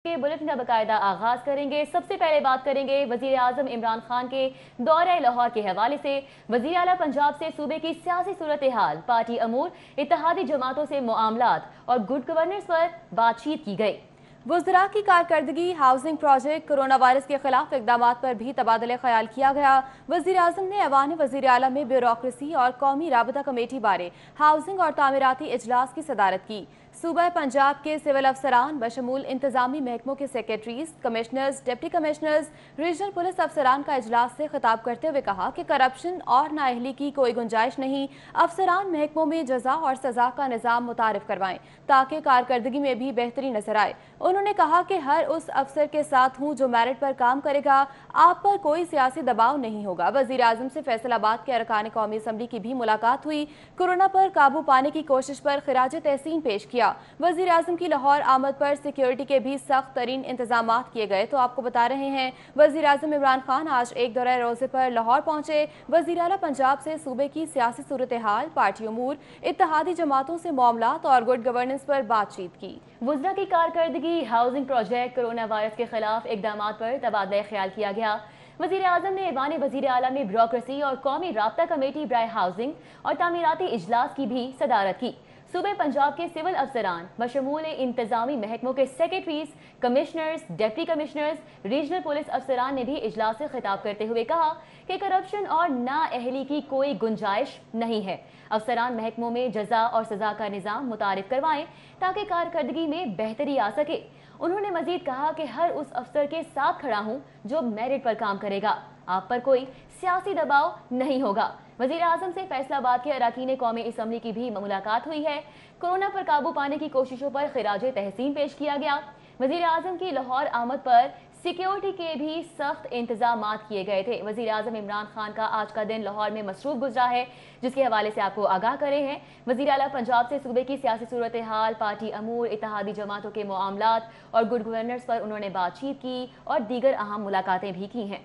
के बुलेटिन का बाकायदा आगाज करेंगे। सबसे पहले बात करेंगे वजीर आजम इमरान खान के दौरे लाहौर के हवाले से। वजीर आला पंजाब से सूबे की सियासी सूरत हाल, पार्टी अमूर, इत्तेहादी जमातों से मामलात और गुड गवर्नेंस पर बातचीत की गई। वज़रा की कारकर्दगी, हाउसिंग प्रोजेक्ट, कोरोना वायरस के खिलाफ इकदाम पर भी तबादले ख्याल किया गया। वज़ीर आज़म ने ऐवान वज़ीर आला में ब्यूरोक्रेसी और कौमी राबता कमेटी बारे हाउसिंग और तामीराती इजलास की सदारत की। सूबा पंजाब के सिविल अफसरान बशमूल इंतजामी महकमों के secretaries, commissioners, deputy commissioners, regional police अफसरान का इजलास से खिताब करते हुए कहा कि करप्शन और नाअहली की कोई गुंजाइश नहीं। अफसरान महकमों में जजा और सजा का निज़ाम मुतारिफ करवाएं ताकि कारकर्दगी में भी बेहतरी नजर आए। उन्होंने कहा कि हर उस अफसर के साथ हूँ जो मेरिट पर काम करेगा, आप पर कोई सियासी दबाव नहीं होगा। वजीर आजम से फैसलाबाद के अरकान कौमी असम्बली की भी मुलाकात हुई। कोरोना पर काबू पाने की कोशिश पर खिराज तहसीन पेश किया। वजीर आजम की लाहौर आमद पर सिक्योरिटी के भी सख्त तरीन इंतजाम किए गए। तो आपको बता रहे हैं वजीर आजम इमरान खान आज एक दौरे रोजे पर लाहौर पहुंचे। वजीर आला पंजाब से सूबे की सियासी सूरत हाल, पार्टी अमूर, इत्तेहादी जमातों से मामलात और गुड गवर्नेंस पर बातचीत की। वज़रा की कारकर्दगी, हाउसिंग प्रोजेक्ट, कोरोना वायरस के खिलाफ इकदाम पर तबादला ख्याल किया गया। वज़ीर आज़म ने ऐवान वज़ीर आला में ब्यूरोक्रेसी और कौमी राबता कमेटी बराए हाउसिंग और तामीराती इजलास की भी सदारत की। सूबे पंजाब के सिविल अफसरान बशमूल इंतजामी महकमों के secretaries, commissioners, deputy commissioners, regional police अफसरान ने भी इजलास से खिताब करते हुए कहा कि करप्शन और नाअहली की कोई गुंजाइश नहीं है। अफसरान महकमों में जजा और सजा का निज़ाम मुतारिफ करवाएं ताकि कारकर्दगी में बेहतरी आ सके। उन्होंने मजीद कहा कि हर उस अफसर के साथ खड़ा हूँ जो मेरिट पर काम करेगा, आप पर कोई सियासी दबाव नहीं होगा। वज़ीर आज़म से फैसलाबाद के अरकान कौमी असम्बली की भी मुलाकात हुई है। कोरोना पर काबू पाने की कोशिशों पर खिराज तहसीन पेश किया गया। वज़ीर आज़म की लाहौर आमद पर सिक्योरिटी के भी सख्त इंतजाम किए गए थे। वज़ीर आज़म इमरान खान का आज का दिन लाहौर में मसरूफ गुजरा है, जिसके हवाले से आपको आगाह करे हैं। वज़ीर आला पंजाब से सूबे की सियासी सूरत हाल, पार्टी अमूर, इत्तेहादी जमातों के मामलात और गुड गवर्नेंस पर उन्होंने बातचीत की और दीगर अहम मुलाकातें भी की हैं।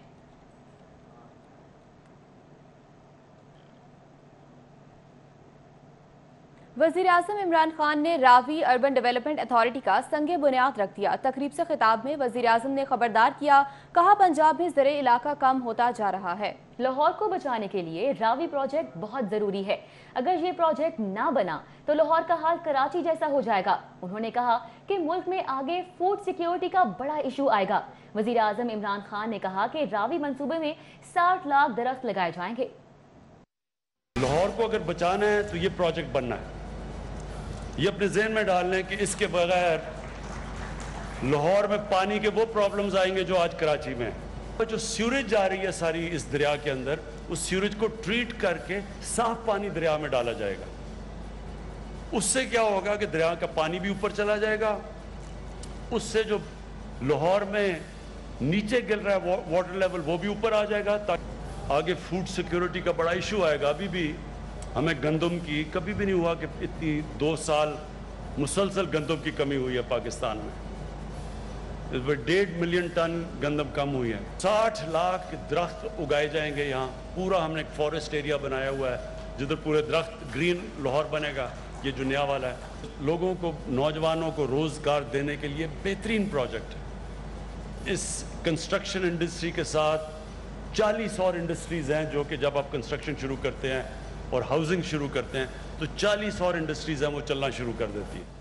वज़ीर आज़म इमरान खान ने रावी अर्बन डेवलपमेंट अथॉरिटी का संगे बुनियाद रख दिया। तकरीब से खिताब में वज़ीर आज़म ने खबरदार किया, कहा पंजाब में ज़र इलाका कम होता जा रहा है। लाहौर को बचाने के लिए रावी प्रोजेक्ट बहुत ज़रूरी है। अगर ये प्रोजेक्ट ना बना तो लाहौर का हाल कराची जैसा हो जाएगा। उन्होंने कहा कि मुल्क में आगे फूड सिक्योरिटी का बड़ा इशू आएगा। वज़ीर आज़म इमरान खान ने कहा कि रावी मंसूबे में 60 लाख दरख्त लगाए जाएंगे। लाहौर को अगर बचाना है तो ये प्रोजेक्ट बनना है। ये अपने जहन में डाल लें कि इसके बगैर लाहौर में पानी के वो प्रॉब्लम्स आएंगे जो आज कराची में है। जो सीवरेज जा रही है सारी इस दरिया के अंदर, उस सीवरेज को ट्रीट करके साफ पानी दरिया में डाला जाएगा। उससे क्या होगा कि दरिया का पानी भी ऊपर चला जाएगा। उससे जो लाहौर में नीचे गिर रहा है वाटर लेवल, वो भी ऊपर आ जाएगा। ताकि आगे फूड सिक्योरिटी का बड़ा इशू आएगा। अभी भी हमें गंदम की कभी भी नहीं हुआ कि इतनी 2 साल मुसलसल गंदम की कमी हुई है पाकिस्तान में। इस पर 1.5 मिलियन टन गंदम कम हुई है। 60 लाख दरख्त उगाए जाएंगे यहाँ। पूरा हमने एक फॉरेस्ट एरिया बनाया हुआ है जिधर पूरे दरख्त ग्रीन लाहौर बनेगा। ये जो नया वाला है, लोगों को, नौजवानों को रोजगार देने के लिए बेहतरीन प्रोजेक्ट है। इस कंस्ट्रक्शन इंडस्ट्री के साथ 40 और इंडस्ट्रीज हैं जो कि जब आप कंस्ट्रक्शन शुरू करते हैं और हाउसिंग शुरू करते हैं तो 40 और इंडस्ट्रीज हैं वो चलना शुरू कर देती है।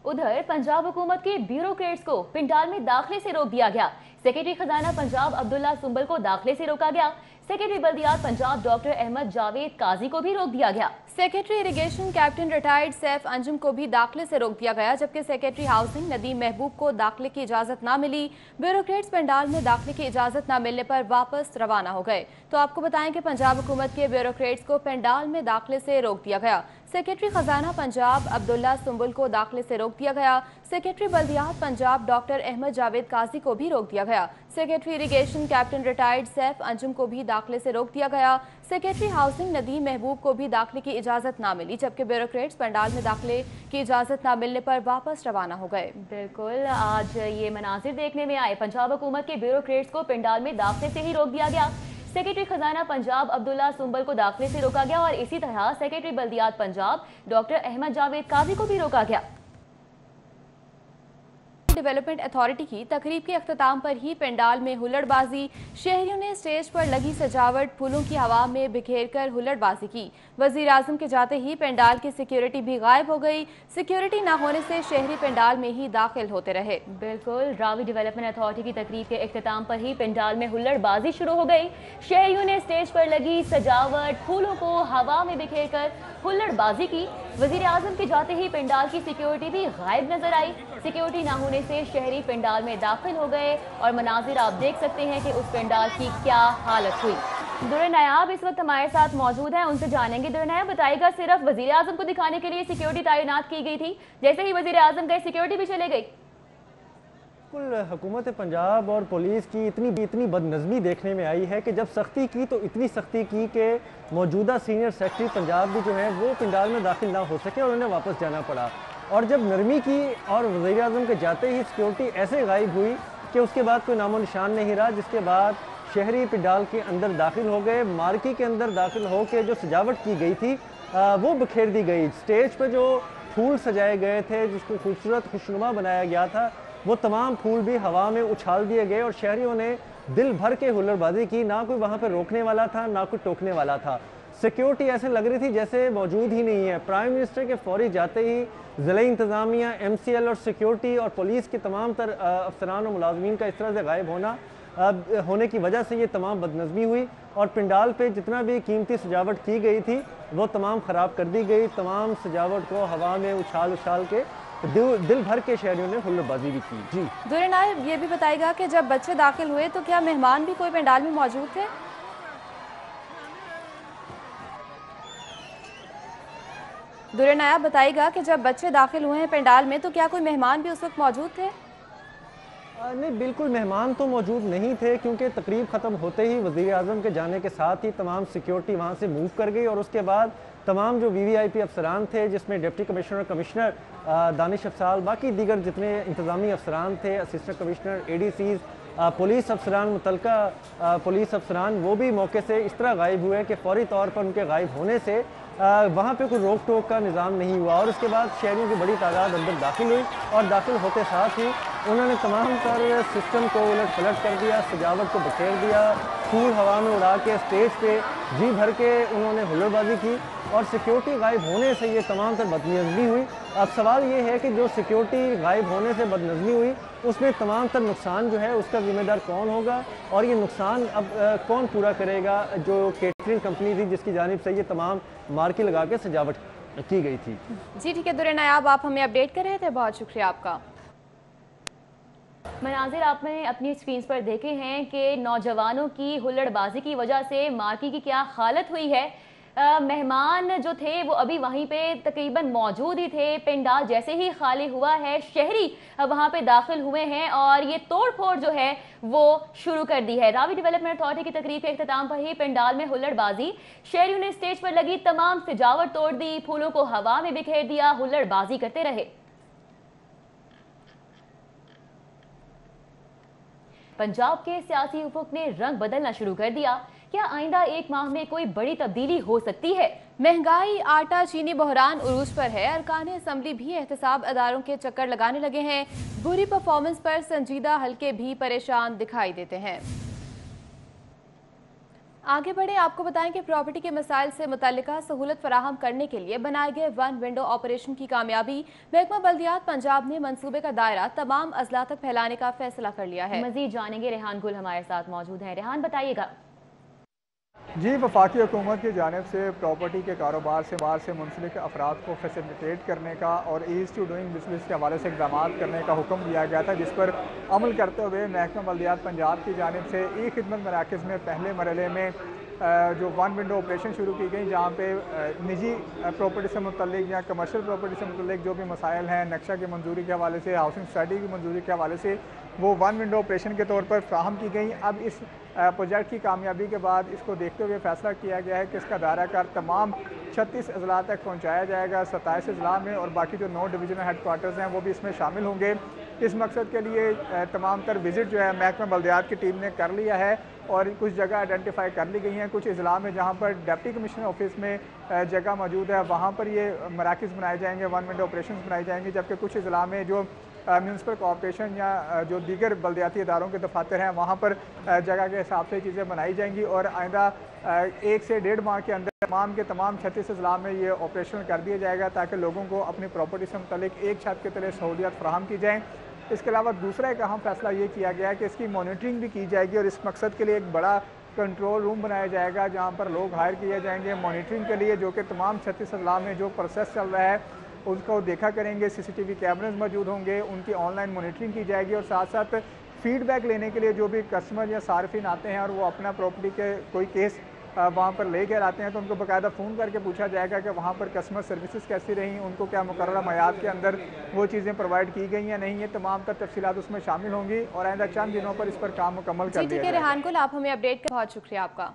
उधर पंजाब हुकूमत के ब्यूरोक्रेट्स को पिंडाल में दाखिले से रोक दिया गया। सेक्रेटरी खजाना पंजाब अब्दुल्ला सुंबल को दाखिले से रोका गया। सेक्रेटरी बल्दियात पंजाब डॉक्टर अहमद जावेद काजी को भी रोक दिया गया। Secretary irrigation captain retired Saif Anjum को भी दाखिले से रोक दिया गया, जबकि सेक्रेटरी हाउसिंग नदीम महबूब को दाखिले की इजाजत ना मिली। ब्यूरोक्रेट्स पंडाल में दाखिले की इजाजत ना मिलने पर वापस रवाना हो गए। तो आपको बताएं कि पंजाब हुकूमत के ब्यूरोक्रेट्स को पंडाल में दाखिले से रोक दिया गया। सेक्रेटरी खजाना पंजाब अब्दुल्ला सुंबुल को दाखिले से रोक दिया गया। सेक्रेटरी बल्दियात पंजाब डॉक्टर अहमद जावेद काजी को भी रोक दिया गया। Secretary irrigation captain retired Saif Anjum को भी दाखिले से रोक दिया गया। सेक्रेटरी हाउसिंग नदीम महबूब को भी दाखिले की इजाजत ना मिली, जबकि ब्यूरोक्रेट्स पंडाल में दाखिले की इजाजत ना मिलने पर वापस रवाना हो गए। बिल्कुल, आज ये मनाजिर देखने में आए। पंजाब हुकूमत के ब्यूरोक्रेट्स को पंडाल में दाखिले से ही रोक दिया गया। सेक्रेटरी खजाना पंजाब अब्दुल्ला सुंबल को दाखिले से रोका गया और इसी तरह सेक्रेटरी बल्दियात पंजाब डॉक्टर अहमद जावेद काजी को भी रोका गया। डेवलपमेंट अथॉरिटी की तकरीब के अख्ताम पर ही पंडाल में हुल्लड़बाजी, शहरियों ने स्टेज पर लगी सजावट, फूलों की हवा में बिखेर कर हुल्लड़बाजी की। वजीर आजम के जाते ही पंडाल की सिक्योरिटी भी गायब हो गई। सिक्योरिटी न होने से शहरी पंडाल में ही दाखिल होते रहे। बिल्कुल, रावी डेवलपमेंट अथॉरिटी की तकरीब के अख्ताम पर ही पंडाल में हुल्लड़बाजी शुरू हो गई। शहरियों ने स्टेज पर लगी सजावट, फूलों को हवा में बिखेर कर हुल्लड़बाजी की। वजीर आजम के जाते ही पंडाल की सिक्योरिटी भी गायब नजर आई। सिक्योरिटी ना होने से शहरी पंडाल में दाखिल हो गए और मनाजिर आप देख सकते हैं कि उस पंडाल की क्या हालत हुई। दुर्र नायाब इस वक्त हमारे साथ मौजूद हैं, उनसे जानेंगे। दुर्र नायाब, बताइएगा, सिर्फ वजीर आजम को दिखाने के लिए सिक्योरिटी तैनात की गई थी, जैसे ही वजीर आजम गए सिक्योरिटी भी चले गई? बिल्कुल, हुकूमत पंजाब और पुलिस की इतनी बदनज़मी देखने में आई है कि जब सख्ती की तो इतनी सख्ती की कि मौजूदा सीनियर सेक्रेटरी पंजाब भी जो है वो पंडाल में दाखिल ना हो सके और उन्हें वापस जाना पड़ा। और जब नरमी की और वज़ीर आज़म के जाते ही सिक्योरिटी ऐसे गायब हुई कि उसके बाद कोई नामो निशान नहीं रहा, जिसके बाद शहरी पंडाल के अंदर दाखिल हो गए। मार्की के अंदर दाखिल हो के जो सजावट की गई थी वो बिखेर दी गई। स्टेज पर जो फूल सजाए गए थे, जिसको खूबसूरत खुशनुमा बनाया गया था, वो तमाम फूल भी हवा में उछाल दिए गए और शहरियों ने दिल भर के हुल्लड़बाजी की। ना कोई वहाँ पर रोकने वाला था, ना कोई टोकने वाला था। सिक्योरिटी ऐसे लग रही थी जैसे मौजूद ही नहीं है। प्राइम मिनिस्टर के फौरी जाते ही ज़िला इंतज़ामिया, MCL और सिक्योरिटी और पुलिस के तमाम तर अफसरान और मुलाजमीन का इस तरह से गायब होने की वजह से ये तमाम बदनज़मी हुई और पंडाल पे जितना भी कीमती सजावट की गई थी वो तमाम ख़राब कर दी गई। तमाम सजावट को हवा में उछाल के दिल भर के शहरियों ने हुल्लड़बाजी भी की। जी दुर्र नायब, ये भी बताइएगा कि जब बच्चे दाखिल हुए तो क्या मेहमान भी कोई पंडाल में मौजूद थे? दुर्र नायब, बताइएगा कि जब बच्चे दाखिल हुए हैं पंडाल में तो क्या कोई मेहमान भी उस वक्त मौजूद थे? नहीं, बिल्कुल मेहमान तो मौजूद नहीं थे, क्योंकि तकरीब ख़त्म होते ही वज़ीर आज़म के जाने के साथ ही तमाम सिक्योरिटी वहाँ से मूव कर गई और उसके बाद तमाम जो VVIP अफसरान थे, जिसमें डिप्टी कमिश्नर, कमिश्नर दानिश अफसाल, बाकी दीगर जितने इंतज़ामी अफसरान थे, असिस्टेंट कमिश्नर, ADCs, पुलिस अफसरान, मुतलका पुलिस अफसरान, वो भी मौके से इस तरह गायब हुए कि फौरी तौर पर उनके गायब होने से वहाँ पे कोई रोक टोक का निज़ाम नहीं हुआ और उसके बाद शहरियों की बड़ी तादाद अंदर दाखिल हुई और दाखिल होते साथ ही उन्होंने तमाम तर सिस्टम को उलट पलट कर दिया, सजावट को बिखेर दिया, फूल हवा में उड़ा के स्टेज पे जी भर के उन्होंने हुल्लड़बाजी की और सिक्योरिटी गायब होने से ये तमाम तर बदनज़मी हुई। अब सवाल ये है कि जो सिक्योरिटी गायब होने से बदनज़मी हुई उसमें तमाम तर नुकसान जो है उसका ज़िम्मेदार कौन होगा और ये नुकसान अब कौन पूरा करेगा? जो केटरिंग कंपनी थी जिसकी जानिब से ये तमाम मार्की लगा के सजावट की गई थी। जी ठीक है दुर्र नायाब, आप हमें अपडेट कर रहे थे, बहुत शुक्रिया आपका। मनाजिर आपने अपनी स्क्रीन पर देखे हैं कि नौजवानों की हुल्लड़बाजी की वजह से मार्की की क्या हालत हुई है। मेहमान जो थे वो अभी वहीं पे तकरीबन मौजूद ही थे। पंडाल जैसे ही खाली हुआ है, शहरी वहां पे दाखिल हुए हैं और ये तोड़ फोड़ जो है वो शुरू कर दी है। रावी डेवलपमेंट अथॉरिटी की तकरीब के अख्ताम पर ही पंडाल में हुल्लड़बाजी, शहरियों ने स्टेज पर लगी तमाम सजावट तोड़ दी, फूलों को हवा में बिखेर दिया, हुल्लड़बाजी करते रहे। पंजाब के सियासी उफुक ने रंग बदलना शुरू कर दिया। क्या आइंदा एक माह में कोई बड़ी तब्दीली हो सकती है? महंगाई, आटा, चीनी बहरान उरूज पर है। अरकान असम्बली भी एहतसाब अदारों के चक्कर लगाने लगे हैं। बुरी परफॉर्मेंस पर संजीदा हल्के भी परेशान दिखाई देते हैं। आगे बढ़े, आपको बताएं कि प्रॉपर्टी के मसाइल से मुतल्लिका सहूलत फराहम करने के लिए बनाए गए वन विंडो ऑपरेशन की कामयाबी। महकमा बल्दियात पंजाब ने मंसूबे का दायरा तमाम अजला तक फैलाने का फैसला कर लिया है। मजीद जानेंगे, रेहान गुल हमारे साथ मौजूद हैं। रेहान, बताइएगा। जी, वफाकी हुकूमत की जानिब से प्रॉपर्टी के कारोबार से मुंसलिक अफराद को फैसिलिटेट करने का और ईज़ टू डूइंग बिजनेस के हवाले से इक़दाम करने का हुक्म दिया गया था, जिस पर अमल करते हुए महकमा बल्दियात पंजाब की जानिब से ई-खिदमत मराकज़ में पहले मरहले में जो वन विंडो ऑपरेशन शुरू की गई, जहाँ पे निजी प्रॉपर्टी से मुतल्लिक या कमर्शियल प्रॉपर्टी से मुतल्लिक जो भी मसाइल हैं, नक्शा की मंजूरी के हवाले से, हाउसिंग सोसाइटी की मंजूरी के हवाले से, वो वन विंडो ऑपरेशन के तौर पर फ्राहम की गई। अब इस प्रोजेक्ट की कामयाबी के बाद इसको देखते हुए फैसला किया गया है कि इसका दायरा कार तमाम 36 अजला तक पहुँचाया जाएगा, 27 अजला में, और बाकी जो 9 डिवीजनल हेडक्वार्टर्स हैं वो भी इसमें शामिल होंगे। इस मकसद के लिए तमाम तर विज़िट जो है महकमा बल्दियात की टीम ने कर लिया है और कुछ जगह आइडेंटिफाई कर ली गई हैं। कुछ अजला में जहाँ पर डिप्टी कमिश्नर ऑफिस में जगह मौजूद है वहाँ पर ये मराकज़ बनाए जाएंगे, वन विंडो ऑपरेशन बनाए जाएंगे, जबकि कुछ अजला में जो म्यूनसिपल कॉर्पोरेशन या जो दीगर बल्दियाती इदारों के दफातर हैं वहाँ पर जगह के हिसाब से चीज़ें बनाई जाएंगी और आइंदा 1 से 1.5 माह के अंदर तमाम के तमाम 36 अजला में ये ऑपरेशनल कर दिया जाएगा ताकि लोगों को अपनी प्रॉपर्टी से मुतल्लिक एक छत के तले सहूलियत फराहम की जाएँ। इसके अलावा दूसरा एक अहम फैसला ये किया गया है कि इसकी मॉनिटरिंग भी की जाएगी और इस मकसद के लिए एक बड़ा कंट्रोल रूम बनाया जाएगा जहाँ पर लोग हायर किए जाएंगे मॉनिटरिंग के लिए, जो कि तमाम 36 अजला में जो प्रोसेस चल रहा है उसको देखा करेंगे। CCTV कैमरेज मौजूद होंगे, उनकी ऑनलाइन मॉनिटरिंग की जाएगी और साथ साथ फीडबैक लेने के लिए जो भी कस्टमर या सार्फिन आते हैं और वो अपना प्रॉपर्टी के कोई केस वहाँ पर ले कर आते हैं तो उनको बाकायदा फ़ोन करके पूछा जाएगा कि वहाँ पर कस्टमर सर्विसेज कैसी रहीं, उनको क्या मुकर्ररा मयाद के अंदर वो चीज़ें प्रोवाइड की गई या नहीं, ये तमाम तर तफसीलात उसमें शामिल होंगी और आइंदा चंद दिनों पर इस पर काम मुकम्मल कर दिया जाएगा। ठीक है रेहान गुल, आप हमें अपडेट कर बहुत शुक्रिया आपका।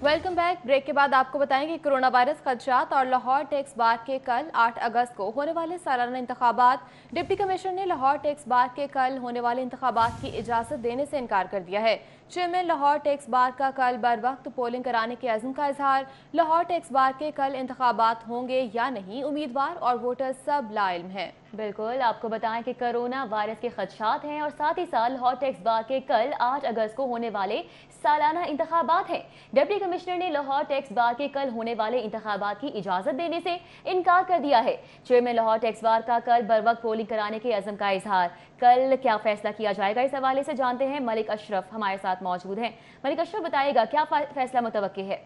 Welcome back. ब्रेक के बाद आपको बताएंगे कोरोना वायरस खदशात और लाहौर टैक्स बार के कल 8 अगस्त को होने वाले सालाना इंतखाबात। डिप्टी कमिश्नर ने लाहौर टैक्स बार के कल होने वाले इंतखाबात की इजाज़त देने से इनकार कर दिया है। चेयरमैन लाहौर टैक्स बार का कल बर वक्त पोलिंग कराने के अज़्म का इजहार। लाहौर टैक्स बार के कल इंतखाबात होंगे या नहीं, उम्मीदवार और वोटर सब लाइल्म हैं। बिल्कुल, आपको बताएं कि कोरोना वायरस के खदशात हैं और साथ ही साथ लाहौर टैक्स बार के कल 8 अगस्त को होने वाले सालाना इंतखाबात हैं। डिप्टी कमिश्नर ने लाहौर टैक्स बार के कल होने वाले इंतखाबात की इजाज़त देने से इनकार कर दिया है। चेयरमैन लाहौर टैक्स बार का कल बर वक्त पोलिंग कराने के अज़्म का इजहार। कल क्या फैसला किया जाएगा, इस हवाले से जानते हैं मलिक अशरफ हमारे साथ मौजूद हैं। मलिक अशरफ, बताइएगा क्या फैसला मुतवक्की है?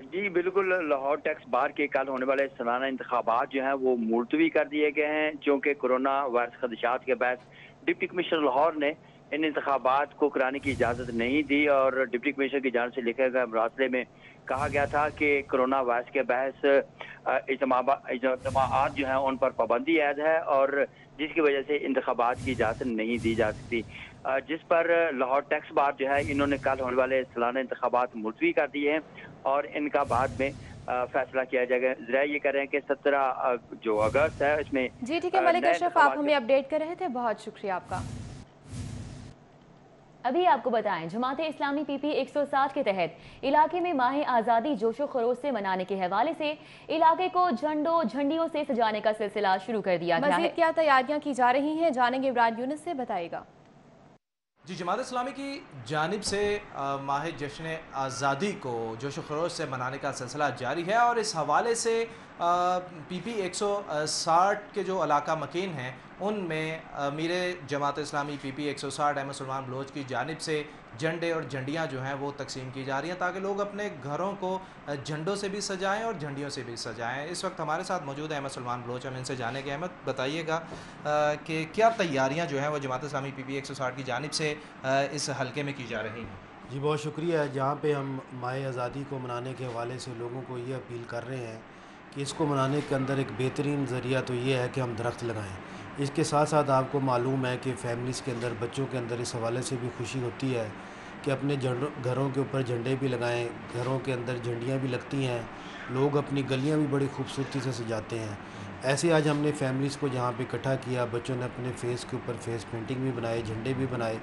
जी बिल्कुल, लाहौर टैक्स बार के कल होने वाले सालाना इंतखाबात जो हैं वो मुलतवी कर दिए गए हैं क्योंकि कोरोना वायरस खदशात के बाद डिप्टी कमिश्नर लाहौर ने इन इंतखाबात को कराने की इजाज़त नहीं दी और डिप्टी कमिश्नर की जानिब से लिखे गए मरासले में कहा गया था कि कोरोना वायरस के बहस इज्तिमाआत जो हैं उन पर पाबंदी आयद है और जिसकी वजह से इंतखाबात की इजाज़त नहीं दी जा सकती, जिस पर लाहौर टैक्स बार जो है इन्होंने कल होने वाले सालाना इंतखाबात मुलतवी कर दिए हैं और इनका बाद में फैसला किया जाएगा। जरा ये कह रहे हैं कि 17 जो अगस्त है इसमें। जी ठीक है मलिक अशरफ, आप हमें अपडेट कर रहे थे, बहुत शुक्रिया आपका। अभी आपको बताएं, जमाते इस्लामी PP 160 के तहत इलाके में माह आज़ादी जोशो खरोश से मनाने के हवाले से इलाके को झंडियों से सजाने का सिलसिला शुरू कर दिया गया है। मज़ीद क्या तैयारियां की जा रही हैं, जानेंगे इमरान यूनुस से, बताएगा। जी, जमात इस्लामी की जानिब से माह जश्न आज़ादी को जोशो खरोश से मनाने का सिलसिला जारी है और इस हवाले से PP 160 के जो इलाका मकीन हैं उनमें अमीर जमात इस्लामी PP 160 अहमद सलमान बलोच की जानिब से झंडे और झंडियाँ जो हैं वो तकसीम की जा रही हैं ताकि लोग अपने घरों को झंडों से भी सजाएं और झंडियों से भी सजाएं। इस वक्त हमारे साथ मौजूद है अहमद सलमान बलोच, हम इनसे जानेंगे। अहमद, बताइएगा कि क्या तैयारियाँ जो हैं वो जमात इस्लामी PP 160 की जानिब से इस हल्के में की जा रही हैं? जी बहुत शुक्रिया। जहाँ पे हम माह आज़ादी को मनाने के हवाले से लोगों को ये अपील कर रहे हैं कि इसको मनाने के अंदर एक बेहतरीन ज़रिया तो ये है कि हम दरख्त लगाएं। इसके साथ साथ आपको मालूम है कि फैमिलीज़ के अंदर, बच्चों के अंदर इस हवाले से भी खुशी होती है कि अपने घरों के ऊपर झंडे भी लगाएं, घरों के अंदर झंडियाँ भी लगती हैं, लोग अपनी गलियाँ भी बड़ी खूबसूरती से सजाते हैं। ऐसे आज हमने फैमिलीज़ को जहाँ पे इकट्ठा किया, बच्चों ने अपने फेस के ऊपर फेस पेंटिंग भी बनाए, झंडे भी बनाए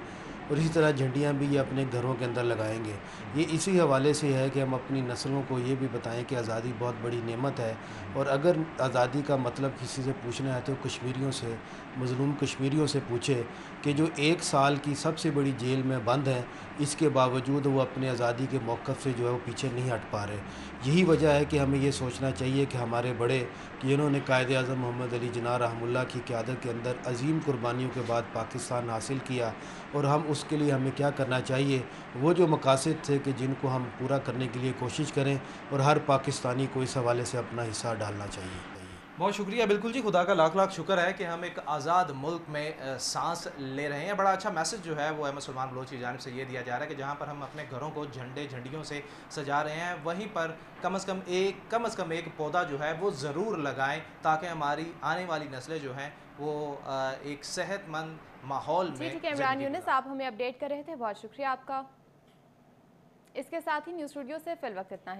और इसी तरह झंडियाँ भी ये अपने घरों के अंदर लगाएंगे। ये इसी हवाले से है कि हम अपनी नस्लों को ये भी बताएं कि आज़ादी बहुत बड़ी नेमत है और अगर आज़ादी का मतलब किसी से पूछना है तो कश्मीरियों से, मज़लूम कश्मीरियों से पूछे कि जो 1 साल की सबसे बड़ी जेल में बंद हैं, इसके बावजूद वो अपने आज़ादी के मौक़िफ़ से जो है वो पीछे नहीं हट पा रहे। यही वजह है कि हमें ये सोचना चाहिए कि हमारे बड़े जिन्होंने कायद आज़म मोहम्मद अली जिन्ना रहमुल्लाह की क़यादत के अंदर अज़ीम कुर्बानियों के बाद पाकिस्तान हासिल किया और हम उसके लिए हमें क्या करना चाहिए, वो जो मकासद थे कि जिनको हम पूरा करने के लिए कोशिश करें और हर पाकिस्तानी को इस हवाले से अपना हिस्सा डालना चाहिए। बहुत शुक्रिया। बिल्कुल जी, खुदा का लाख लाख शुक्र है कि हम एक आज़ाद मुल्क में सांस ले रहे हैं। बड़ा अच्छा मैसेज जो है वो अहमद सलमान बलोच की जानिब से ये दिया जा रहा है कि जहाँ पर हम अपने घरों को झंडियों से सजा रहे हैं वहीं पर कम अज़ कम एक पौधा जो है वो ज़रूर लगाएं ताकि हमारी आने वाली नस्लें जो हैं वो एक सेहतमंद माहौल में। ठीक है इमरान यूनुस, आप हमें अपडेट कर रहे थे, बहुत शुक्रिया आपका। इसके साथ ही न्यूज़ स्टूडियो से फिल वक्त इतना ही।